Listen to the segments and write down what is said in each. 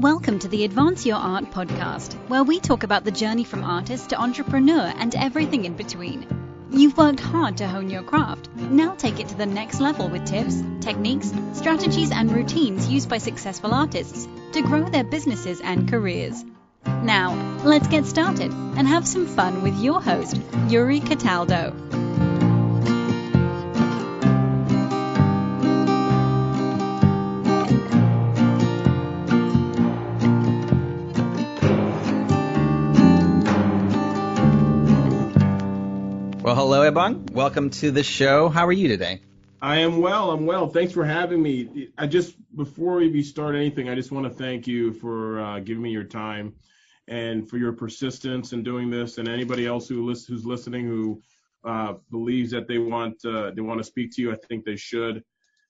Welcome to the Advance Your Art podcast, where we talk about the journey from artist to entrepreneur and everything in between. You've worked hard to hone your craft. Now take it to the next level with tips, techniques, strategies, and routines used by successful artists to grow their businesses and careers. Now, let's get started and have some fun with your host, Yuri Cataldo. Well, hello, Ebong. Welcome to the show. How are you today? I am well. I'm well. Thanks for having me. Before we start anything, I just want to thank you for giving me your time and for your persistence in doing this. And anybody else who's listening who believes that they want to speak to you, I think they should.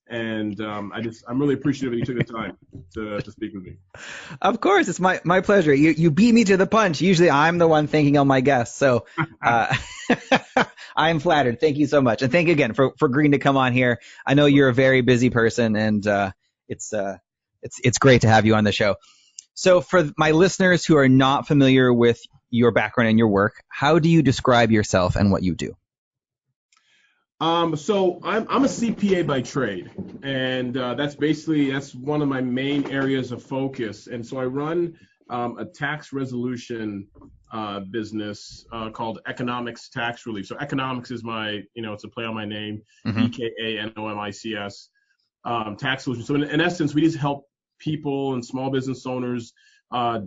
And I'm really appreciative that you took the time to speak with me. Of course, it's my pleasure. You beat me to the punch. Usually, I'm the one thanking all my guests, so I'm flattered. Thank you so much, and thank you again for agreeing to come on here. I know you're a very busy person, and it's great to have you on the show. So, for my listeners who are not familiar with your background and your work, how do you describe yourself and what you do? So I'm a CPA by trade, and that's one of my main areas of focus. And so I run a tax resolution business called Economics Tax Relief. So economics is it's a play on my name, EKANOMICS, tax solution. So in essence, we just help people and small business owners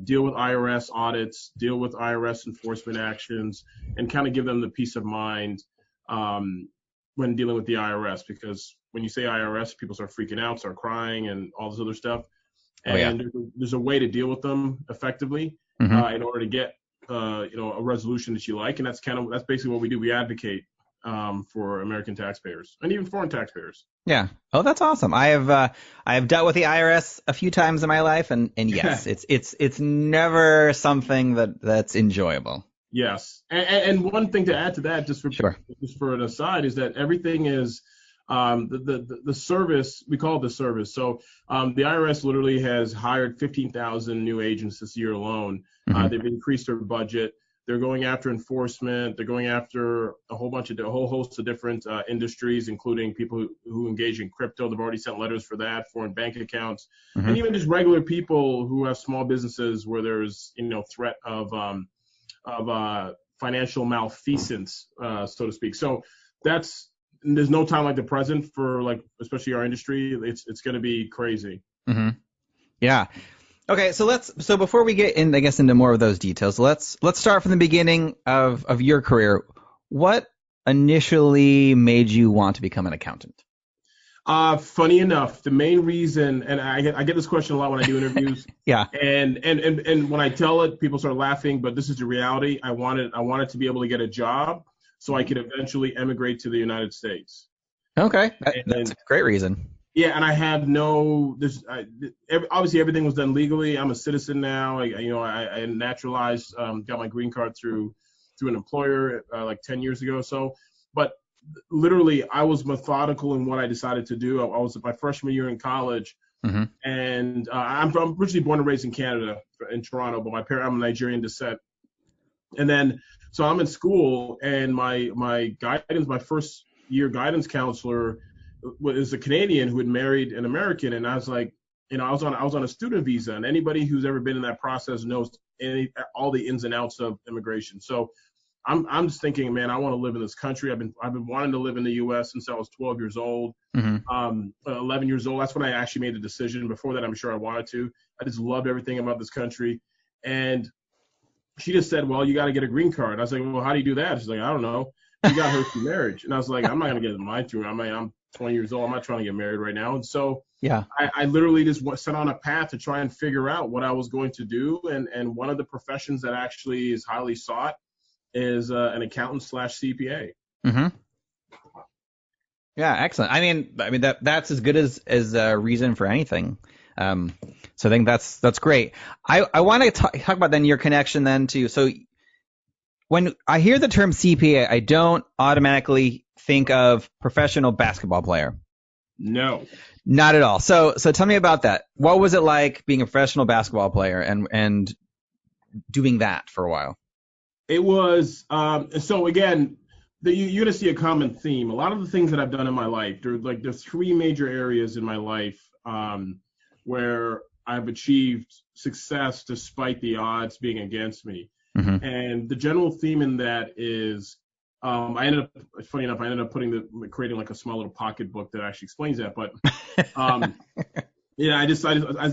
deal with IRS audits, deal with IRS enforcement actions, and kind of give them the peace of mind when dealing with the IRS, because when you say IRS, people start freaking out, start crying, and all this other stuff. And there's a way to deal with them effectively in order to get a resolution that you like, and that's basically what we do. We advocate for American taxpayers and even foreign taxpayers. Yeah. Oh, that's awesome. I have dealt with the IRS a few times in my life, and yes, it's never something that's enjoyable. Yes, and one thing to add to that, just for an aside, is that everything is the service. We call it the service. So the IRS literally has hired 15,000 new agents this year alone. They've increased their budget. They're going after enforcement. They're going after a whole host of different industries, including people who engage in crypto. They've already sent letters for that, foreign bank accounts, and even just regular people who have small businesses where there's threat of financial malfeasance, so to speak. So there's no time like the present for especially our industry. It's going to be crazy. Mm-hmm. Yeah. Okay. So before we get in, I guess, into more of those details, let's start from the beginning of your career. What initially made you want to become an accountant? Funny enough, the main reason, and I get this question a lot when I do interviews. Yeah. And when I tell it, people start laughing, but this is the reality. I wanted to be able to get a job so I could eventually emigrate to the United States. Okay. That's a great reason. Yeah. And I have obviously everything was done legally. I'm a citizen now. I naturalized, got my green card through an employer 10 years ago or so. But literally, I was methodical in what I decided to do. I was my freshman year in college, and I'm originally born and raised in Canada, in Toronto, but I'm of Nigerian descent. And then, so I'm in school, and my first year guidance counselor was a Canadian who had married an American, and I was like, I was on a student visa, and anybody who's ever been in that process knows all the ins and outs of immigration. So I'm just thinking, man, I want to live in this country. I've been wanting to live in the U.S. since I was 12 years old, 11 years old. That's when I actually made the decision. Before that, I'm sure I wanted to. I just loved everything about this country. And she just said, well, you got to get a green card. I was like, well, how do you do that? She's like, I don't know. You got her through marriage. And I was like, I'm not going to get mine through. I'm 20 years old. I'm not trying to get married right now. And so I literally just set on a path to try and figure out what I was going to do. And one of the professions that actually is highly sought is an accountant / CPA. Mm-hmm. Yeah, excellent. I mean that's as good as a reason for anything. So I think that's great. I want to talk about then your connection then to, so when I hear the term CPA, I don't automatically think of professional basketball player. No. Not at all. So tell me about that. What was it like being a professional basketball player and doing that for a while? It was, so again, you're going to see a common theme. A lot of the things that I've done in my life, there's three major areas in my life where I've achieved success despite the odds being against me. Mm-hmm. And the general theme in that is, funny enough, I ended up creating like a small little pocketbook that actually explains that. But yeah, I'm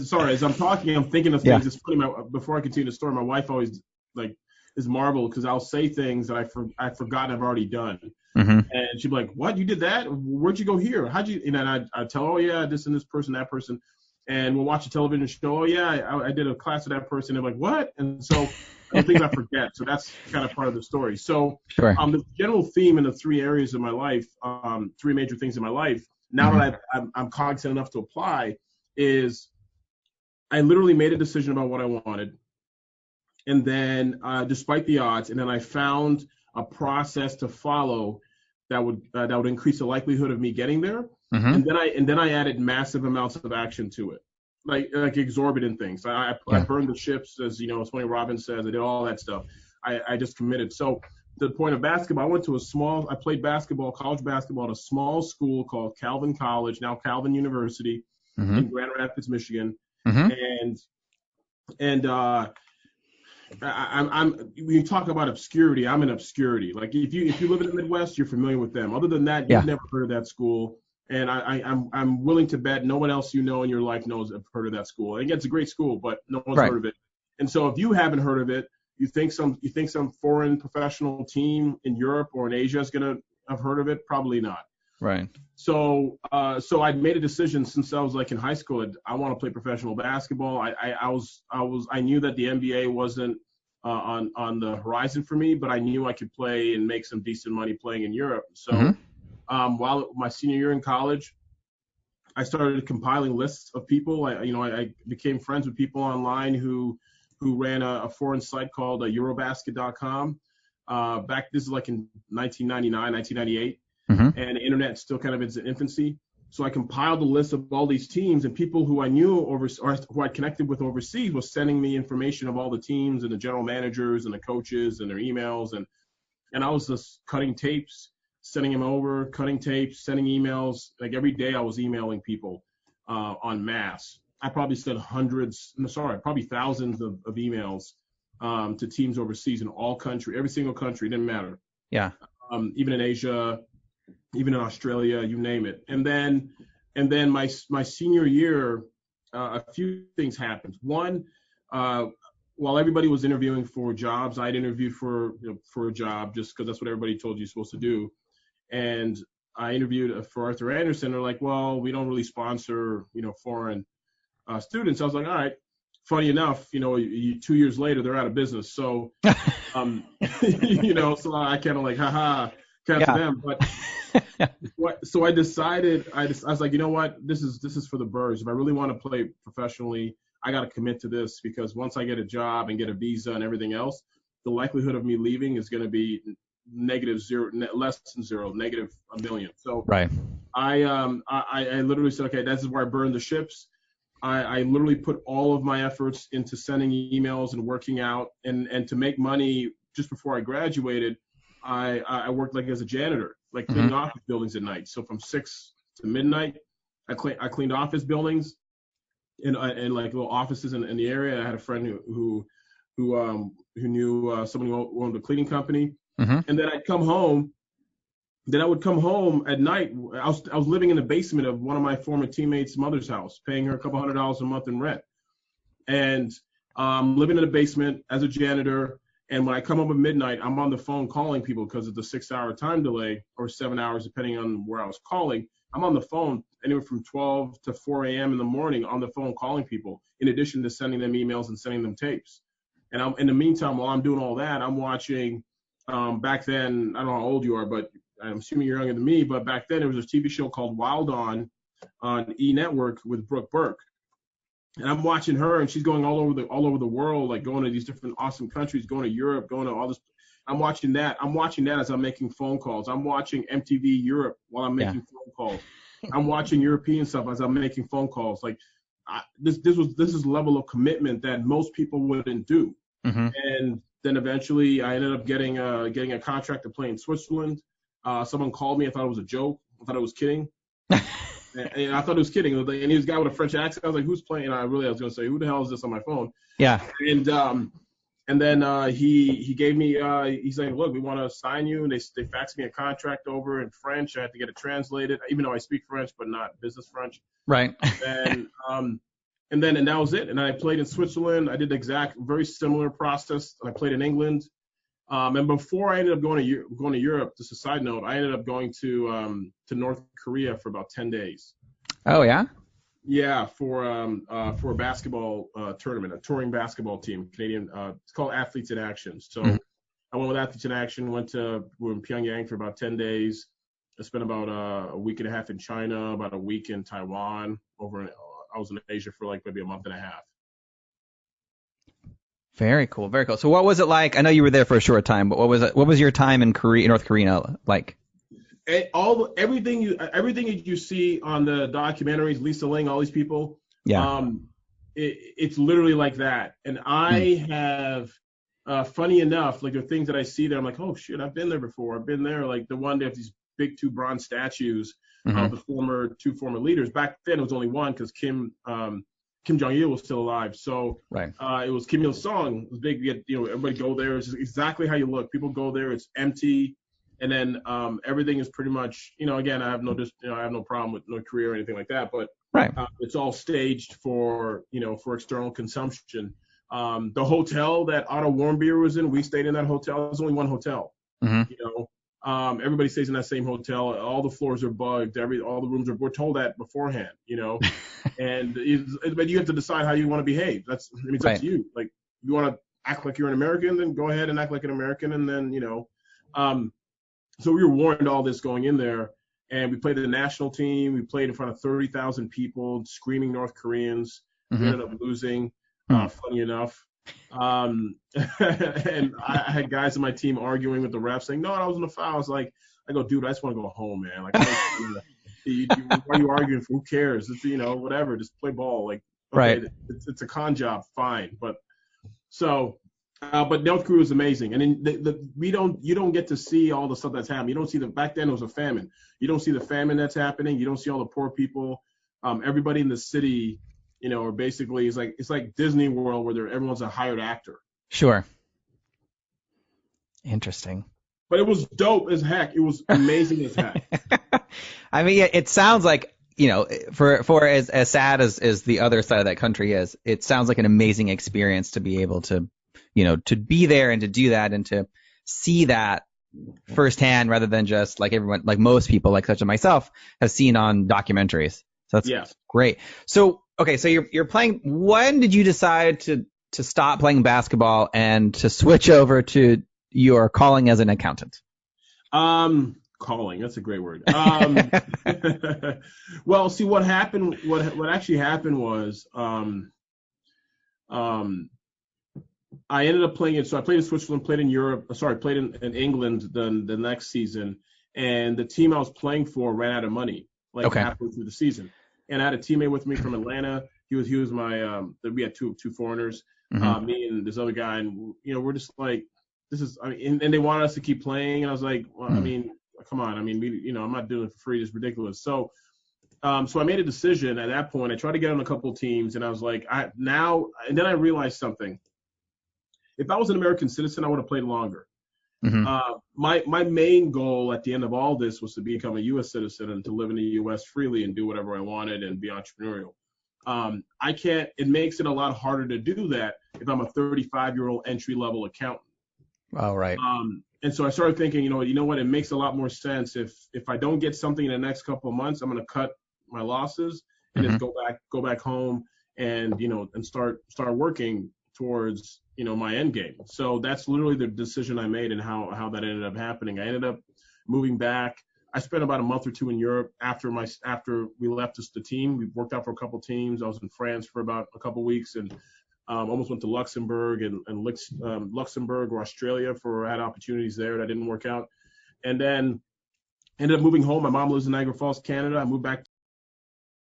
sorry, as I'm talking, I'm thinking of things. It's funny, before I continue the story, my wife always like is marveled because I'll say things that I've forgotten I've already done. Mm-hmm. And she'd be like, "What? You did that? Where'd you go here? How'd you?" And then I tell her, "Oh yeah, this and this person, that person." And we'll watch a television show. "Oh yeah, I did a class with that person." They're like, "What?" And so the things I forget. So that's kind of part of the story. So Sure. The general theme in the three areas of my life, three major things in my life, now Mm-hmm. that I'm cognizant enough to apply, is I literally made a decision about what I wanted. And then despite the odds, and then I found a process to follow that would increase the likelihood of me getting there. Mm-hmm. And then I added massive amounts of action to it, like exorbitant things. I burned the ships, as you know, Tony Robbins says. I did all that stuff. I just committed. So to the point of basketball, I played basketball, college basketball, at a small school called Calvin College, now Calvin University, Mm-hmm. in Grand Rapids, Michigan. Mm-hmm. And when you talk about obscurity, I'm in obscurity. Like if you live in the Midwest, you're familiar with them. Other than that, you've never heard of that school. And I'm willing to bet no one else you know in your life have heard of that school. And again, it's a great school, but no one's heard of it. And so if you haven't heard of it, you think some foreign professional team in Europe or in Asia is gonna have heard of it? Probably not. Right. So I'd made a decision since I was like in high school. I want to play professional basketball. I knew that the NBA wasn't on the horizon for me, but I knew I could play and make some decent money playing in Europe. So while my senior year in college, I started compiling lists of people. I became friends with people online who ran a foreign site called Eurobasket.com. This is like in 1999, 1998. Mm-hmm. And the internet still kind of in its infancy. So I compiled a list of all these teams, and people who I knew or who I connected with overseas was sending me information of all the teams and the general managers and the coaches and their emails. And I was just cutting tapes, sending them over, cutting tapes, sending emails. Like every day I was emailing people en masse. I probably sent probably thousands of emails to teams overseas in every single country, didn't matter. Yeah. Even in Asia, even in Australia, you name it. And then my senior year, a few things happened. One, while everybody was interviewing for jobs, I'd interviewed for a job just because that's what everybody told you you're supposed to do. And I interviewed for Arthur Andersen. They're like, well, we don't really sponsor, foreign students. I was like, all right. Funny enough, 2 years later, they're out of business. So, so I kind of like, haha, kind of to them. But so I decided, I was like, you know what, this is for the birds. If I really want to play professionally, I got to commit to this, because once I get a job and get a visa and everything else, the likelihood of me leaving is going to be less than zero, negative a million. So right. I literally said, okay, this is where I burned the ships. I literally put all of my efforts into sending emails and working out, and to make money. Just before I graduated, I worked like as a janitor, like cleaning office buildings at night. So from 6 to midnight, I cleaned office buildings and like little offices in the area. I had a friend who knew someone who owned a cleaning company. And then I'd come home. Then I would come home at night. I was living in the basement of one of my former teammates' mother's house, paying her a couple $100 a month in rent, and living in the basement as a janitor. And when I come home at midnight, I'm on the phone calling people because of the 6-hour time delay, or 7 hours, depending on where I was calling. I'm on the phone anywhere from 12 to 4 a.m. in the morning on the phone calling people, in addition to sending them emails and sending them tapes. And in the meantime, while I'm doing all that, I'm watching, back then, I don't know how old you are, but I'm assuming you're younger than me, but back then there was a TV show called Wild on E! Network with Brooke Burke. And I'm watching her, and she's going all over the world, like going to these different awesome countries, going to Europe, going to all this. I'm watching that as I'm making phone calls. I'm watching MTV Europe while I'm making phone calls. I'm watching European stuff as I'm making phone calls. Like this is a level of commitment that most people wouldn't do. Mm-hmm. And then eventually I ended up getting a contract to play in Switzerland. Someone called me. I thought it was a joke. I thought it was kidding. And I thought it was kidding. And he was a guy with a French accent. I was like, who's playing? And I was going to say, who the hell is this on my phone? Yeah. And then he gave me, he's like, look, we want to sign you. And they faxed me a contract over in French. I had to get it translated, even though I speak French, but not business French. Right. And that was it. And I played in Switzerland. I did the very similar process. I played in England. And before I ended up going to Europe, just a side note, I ended up going to North Korea for about 10 days. Oh yeah. Yeah, for a basketball tournament, a touring basketball team, Canadian. It's called Athletes in Action. So I went with Athletes in Action. We were in Pyongyang for about 10 days. I spent about a week and a half in China, about a week in Taiwan. I was in Asia for like maybe a month and a half. Very cool. Very cool. So what was it like? I know you were there for a short time, but what was your time in North Korea like? Everything you see on the documentaries, Lisa Ling, all these people, it's literally like that. And I have, funny enough, like the things that I see there, I'm like, oh shit, I've been there before. I've been there. Like the one, they have these big 2 bronze statues of the two former leaders. Back then it was only one because Kim Jong-il was still alive. So right. It was Kim Il-sung. It was big. Everybody go there. It's exactly how you look. People go there. It's empty. And then everything is pretty much, again, I have no problem with North Korea or anything like that, but right. It's all staged for external consumption. The hotel that Otto Warmbier was in, we stayed in that hotel. There's only one hotel. Everybody stays in that same hotel. All the floors are bugged. All the rooms we're told that beforehand, but you have to decide how you want to behave. It's up to you. Like, you want to act like you're an American, then go ahead and act like an American. And then, so we were warned all this going in there, and we played the national team. We played in front of 30,000 people, screaming North Koreans. We ended up losing, funny enough. And I had guys on my team arguing with the refs, saying, "No, I was in a foul." I go, dude, I just want to go home, man. Like, why are you arguing for? Who cares? It's whatever. Just play ball. Like, okay, right. It's a con job, fine. But North Korea was amazing, and you don't get to see all the stuff that's happening. You don't see back then it was a famine. You don't see the famine that's happening. You don't see all the poor people. Everybody in the city, are basically it's like Disney World where everyone's a hired actor. Sure. Interesting. But it was dope as heck. It was amazing as heck. I mean, it sounds like, for as sad as the other side of that country is, it sounds like an amazing experience to be able to, to be there and to do that and to see that firsthand rather than just like everyone, like most people, like such as myself, have seen on documentaries. So that's great. So, okay, so you're playing. When did you decide to stop playing basketball and to switch over to your calling as an accountant? Calling, that's a great word. Well, see what happened. What actually happened was, I ended up playing it. So I played in Switzerland, played in Europe. Played in England the next season, and the team I was playing for ran out of money halfway through the season. And I had a teammate with me from Atlanta. He was my. We had two foreigners, me and this other guy, and we're just like, this is. I mean, and they wanted us to keep playing, and I was like, well, I mean, come on. I mean, I'm not doing it for free. It's ridiculous. So I made a decision at that point. I tried to get on a couple of teams, and I was like, and then I realized something. If I was an American citizen, I would have played longer. My main goal at the end of all this was to become a U.S. citizen and to live in the U.S. freely and do whatever I wanted and be entrepreneurial. It makes it a lot harder to do that if I'm a 35-year-old entry-level accountant. Oh, right. And so I started thinking, you know what, it makes a lot more sense if I don't get something in the next couple of months, I'm going to cut my losses and just go back home and, and start working towards, my end game. So that's literally the decision I made and how that ended up happening. I ended up moving back. I spent about a month or two in Europe after we left the team. We worked out for a couple teams. I was in France for about a couple weeks and almost went to Luxembourg and Luxembourg or Australia I had opportunities there that didn't work out. And then ended up moving home. My mom lives in Niagara Falls, Canada. I moved back